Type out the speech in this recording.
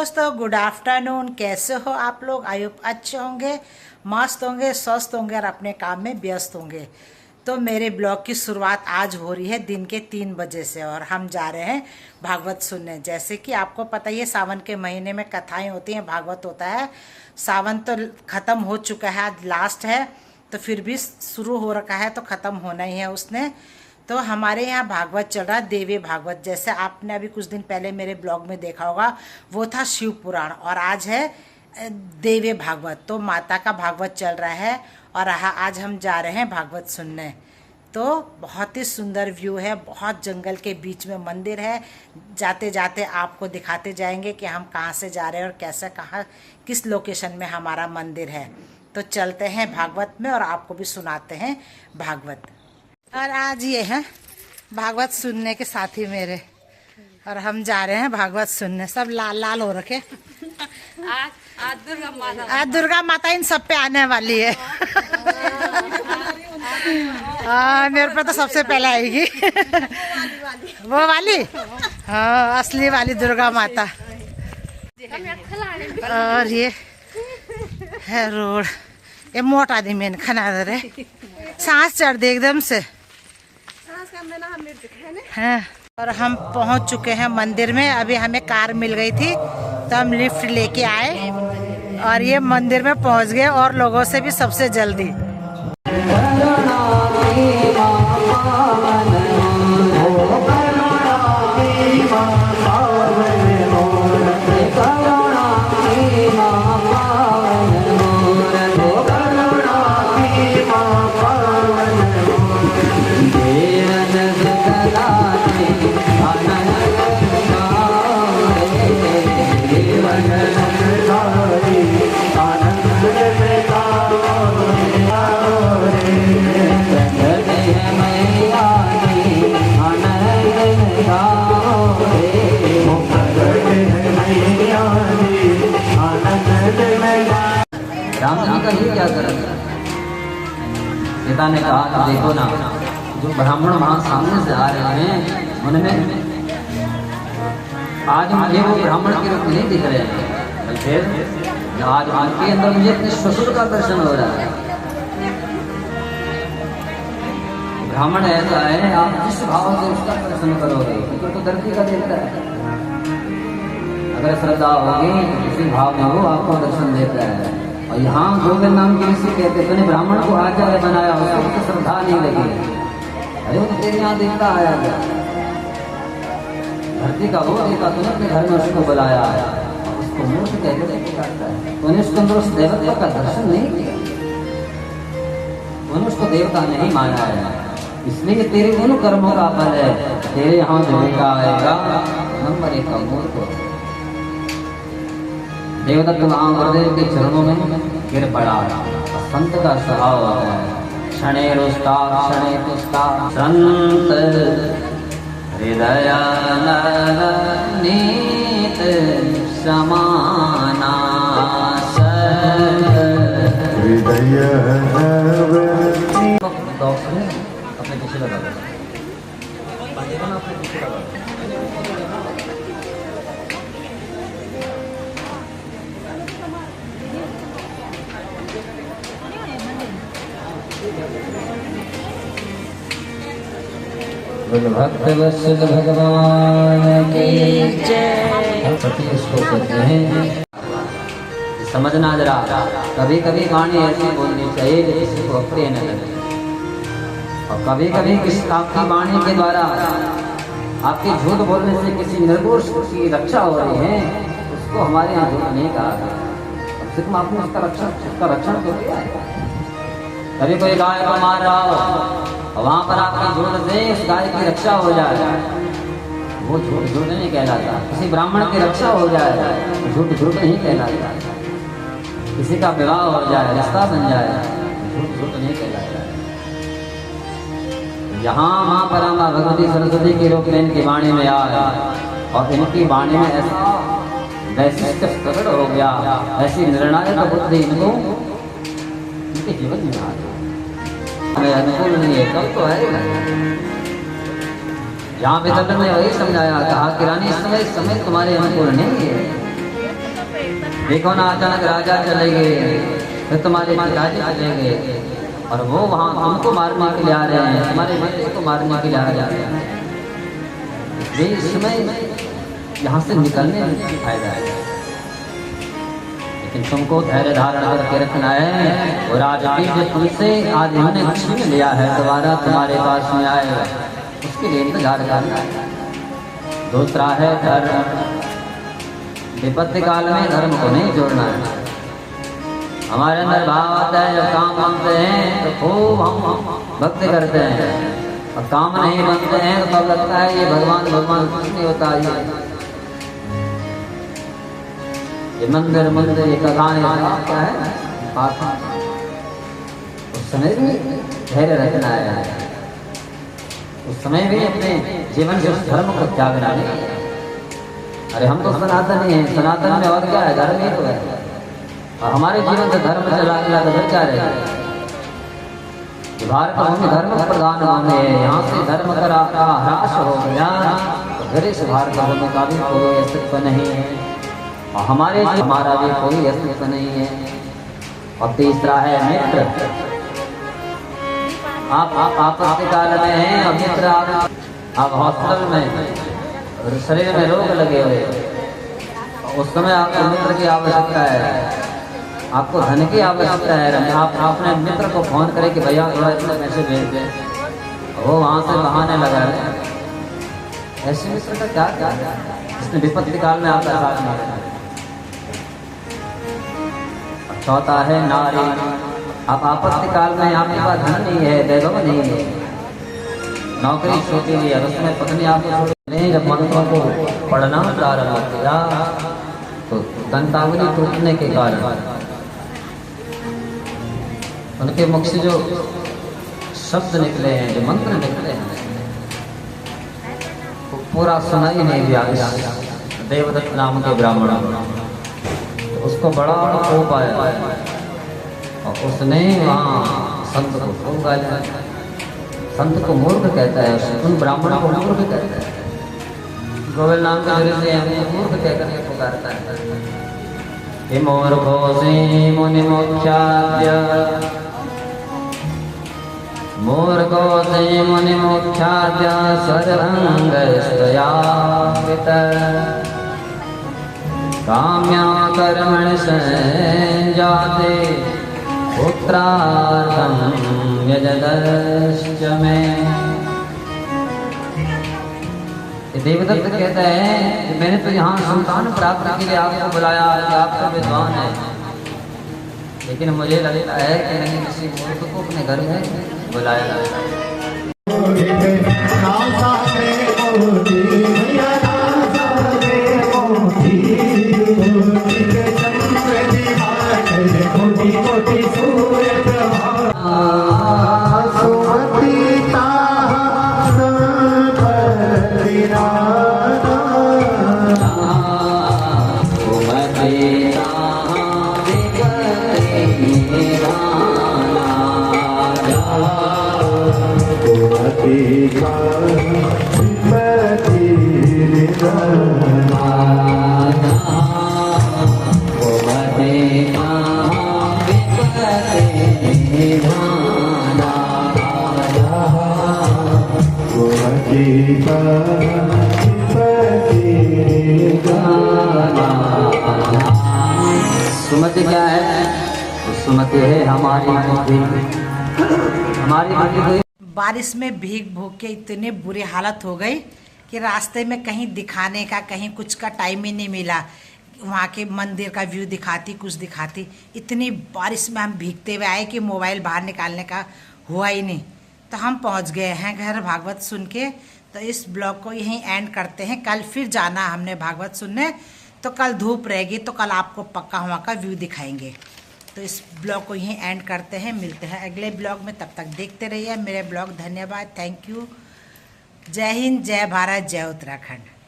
दोस्तों, good afternoon. कैसे हो आप लोग? आई होप अच्छे होंगे, मस्त होंगे, स्वस्थ होंगे और अपने काम में व्यस्त होंगे। तो मेरे ब्लॉग की शुरुआत आज हो रही है दिन के 3 बजे से और हम जा रहे हैं भागवत सुनने। जैसे कि आपको पता ही है, सावन के महीने में कथाएं होती हैं, भागवत होता है। सावन तो ख़त्म हो चुका है, आज लास्ट है, तो फिर भी शुरू हो रखा है तो ख़त्म होना ही है उसने। तो हमारे यहाँ भागवत चल रहा है, देवी भागवत। जैसे आपने अभी कुछ दिन पहले मेरे ब्लॉग में देखा होगा, वो था शिव पुराण, और आज है देवी भागवत। तो माता का भागवत चल रहा है और आज हम जा रहे हैं भागवत सुनने। तो बहुत ही सुंदर व्यू है, बहुत जंगल के बीच में मंदिर है। जाते जाते आपको दिखाते जाएंगे कि हम कहाँ से जा रहे हैं और कैसे, कहाँ, किस लोकेशन में हमारा मंदिर है। तो चलते हैं भागवत में और आपको भी सुनाते हैं भागवत। और आज ये हैं भागवत सुनने के साथी मेरे, और हम जा रहे हैं भागवत सुनने। सब लाल लाल हो रखे। आज दुर्गा माता इन सब पे आने वाली है। मेरे पे तो सबसे पहले आएगी वो वाली, हाँ, असली वाली दुर्गा माता। और ये है रोड, ये मोटा आदमी मैंने खाना दे रहे, सांस चढ़ दे एकदम से। हाँ, और हम पहुंच चुके हैं मंदिर में। अभी हमें कार मिल गई थी तो हम लिफ्ट लेके आए और ये मंदिर में पहुंच गए, और लोगों से भी सबसे जल्दी। राम जी का ये क्या कर पिता ने कहा कि देखो ना, जो ब्राह्मण वहां सामने से आ रहे हैं उनमें आज मुझे वो ब्राह्मण के रूप नहीं दिख रहे हैं, बल्कि आज उनके अंदर मुझे अपने ससुर का दर्शन हो रहा है। ब्राह्मण ऐसा है, आप जिस भाव से उसका दर्शन करोगे तो धरती का देता है। अगर श्रद्धा होगी किसी भाव में वो आपको दर्शन देता है। और यहाँ गोविंद नाम के ऋषि कहते तूने ब्राह्मण को आचार्य बनाया, उसको तो श्रद्धा नहीं लगी। अरे वो तो तेरे यहाँ देवता आया गया, धरती का वो देवता, तूने अपने घर में उसको बुलाया, उसको मूर्ख कहते करता है। तूने उसके अंदर उस देवता का दर्शन नहीं किया, तूने उसको देवता नहीं माना है, इसलिए तेरे उन कर्मों का फल है। तेरे यहाँ देवता आएगा नंबर 1 का मूर्ख। देवदत्त वहाँ गुरुदेव के चरणों में गिर पड़ा। संत का स्वभाव होता है क्षणे रुष्टा क्षणे तुष्टा, संत हृदय नीत समाना, हृदय अपने पीछे लगा भक्त वत्सल भगवान की जय। इसको कहते हैं समझना जरा, कभी कभी वाणी ऐसी बोलनी चाहिए कि किसी को अप्रिय न लगे, और कभी कभी आपकी वाणी के द्वारा आपके झूठ बोलने से किसी निर्दोष की रक्षा हो रही है, उसको हमारे यहाँ झूठ नहीं कहा गया। सिर्फ आपने उसका रक्षण तो किया है। कभी कोई गाय को मार रहा हो, वहां पर आपकी झूठ से उस गाय की रक्षा हो जाए, वो झूठ नहीं कहलाता। किसी ब्राह्मण की रक्षा हो जाए, झूठ नहीं कहलाता। किसी का विवाह हो जाए, रिश्ता बन जाए, झूठ नहीं कहलाता। यहाँ माँ परमा भगवती सरस्वती के रूप में इनकी वाणी में आया, और इनकी वाणी में ऐसा वैशिष्ट प्रकट हो गया, ऐसी निर्णायक बुद्धि इनको इनके जीवन में आ गई। अनुकूल नहीं है तब तो है। यहाँ पे तब ने वही समझाया, कहा कि रानी इस समय तुम्हारे अनुकूल नहीं है, देखो ना अचानक राजा चले गए, फिर तुम्हारे पिताजी चले गए और वो वहाँ हमको मारने के लिए आ रहे हैं, तुम्हारे बेटे को मारने के लिए आ रहे हैं। इसलिए इस समय यहाँ से निकलने में फायदा है, लेकिन तुमको धैर्य धारण करके रखना है। और आज भी जो तुमसे आज हमने छीन लिया है दोबारा तुम्हारे पास में आएगा, उसके लिए इंतजार करना है। दूसरा है धर्म। विपत्ति काल में धर्म को नहीं जोड़ना है। हमारे अंदर भाव आता है जब काम बनते हैं तो खूब हम भक्ति करते हैं, और काम नहीं बनते हैं तो तब लगता है ये भगवान भगवान कुछ नहीं होता। ये मंदिर मंदिर ये कहानी क्या है, उस समय भी धैर्य रखना है, उस समय भी अपने जीवन से उस धर्म को त्यागना नहीं। अरे हम तो सनातनी हैं, सनातन में और क्या है, धर्म ही तो है, और हमारे जीवन से धर्म चला गया तो फिर क्या रहेगा। भारत भूमि धर्म प्रधान भूमि है, यहाँ से धर्म का ह्रास हो गया तो फिर इस भारत भूमि का भी कोई अस्तित्व नहीं है, और हमारा भी कोई अस्तित्व नहीं है। और तीसरा है मित्र। आप आपत्ति काल में हैं और मित्र आप हॉस्पिटल में शरीर में रोग लगे हुए, उस समय आपको मित्र की आवश्यकता है, आपको धन की आवश्यकता है। आप अपने मित्र को फोन करें कि भैया थोड़ा इतना पैसे भेज दें, वो वहाँ से बहाने लगा है। ऐसे मित्र का क्या क्या इसने विपत्ति काल में आपका साथ नहीं। चौथा है नारी। आप आपत्ति काल में आपके पास धन नहीं है, वैभव नहीं है, नौकरी छोटी हुई है, उसमें पत्नी आपको छोड़ी। जब मंत्रों को पढ़ना प्रारंभ किया तो दंतावली टूटने के कारण उनके मुख से जो शब्द निकले हैं, जो मंत्र निकले हैं, वो पूरा सुनाई नहीं दिया देवदत्त नाम के ब्राह्मण। तो उसको बड़ा कोप आया और उसने वहाँ संत को खूब गाया। संत को मूर्ख कहता है, उन ब्राह्मण को मूर्ख कहता है। गोविल नाम के जरिए हमें मूर्ख कहकर के पुकारता है। मूर्खो से मुनि मोक्षाद्य, मूर्खो से मुनि मोक्षाद्य सर्वंग स्तयावित, काम्या कर्मणि संजाते पुत्रार्थं यजदश्च मे। देवदत्त कहता है कि मैंने तो यहाँ संतान प्राप्त के लिए आपको बुलाया कि आप तो विद्वान हैं, लेकिन मुझे लगता है कि नहीं किसी मूर्ख को अपने घर में बुलाया जाए। सुमति क्या है? सुमति है हमारी बुद्धि। बारिश में भीग भूग के इतने बुरी हालत हो गई कि रास्ते में कहीं दिखाने का कहीं कुछ का टाइम ही नहीं मिला। वहाँ के मंदिर का व्यू दिखाती, कुछ दिखाती, इतनी बारिश में हम भीगते हुए आए कि मोबाइल बाहर निकालने का हुआ ही नहीं। तो हम पहुँच गए हैं घर भागवत सुन के। तो इस ब्लॉग को यहीं एंड करते हैं। कल फिर जाना हमने भागवत सुनने, तो कल धूप रहेगी तो कल आपको पक्का वहाँ का व्यू दिखाएंगे। तो इस ब्लॉग को यहीं एंड करते हैं, मिलते हैं अगले ब्लॉग में। तब तक देखते रहिए मेरे ब्लॉग। धन्यवाद, थैंक यू। जय हिंद, जय भारत, जय उत्तराखंड।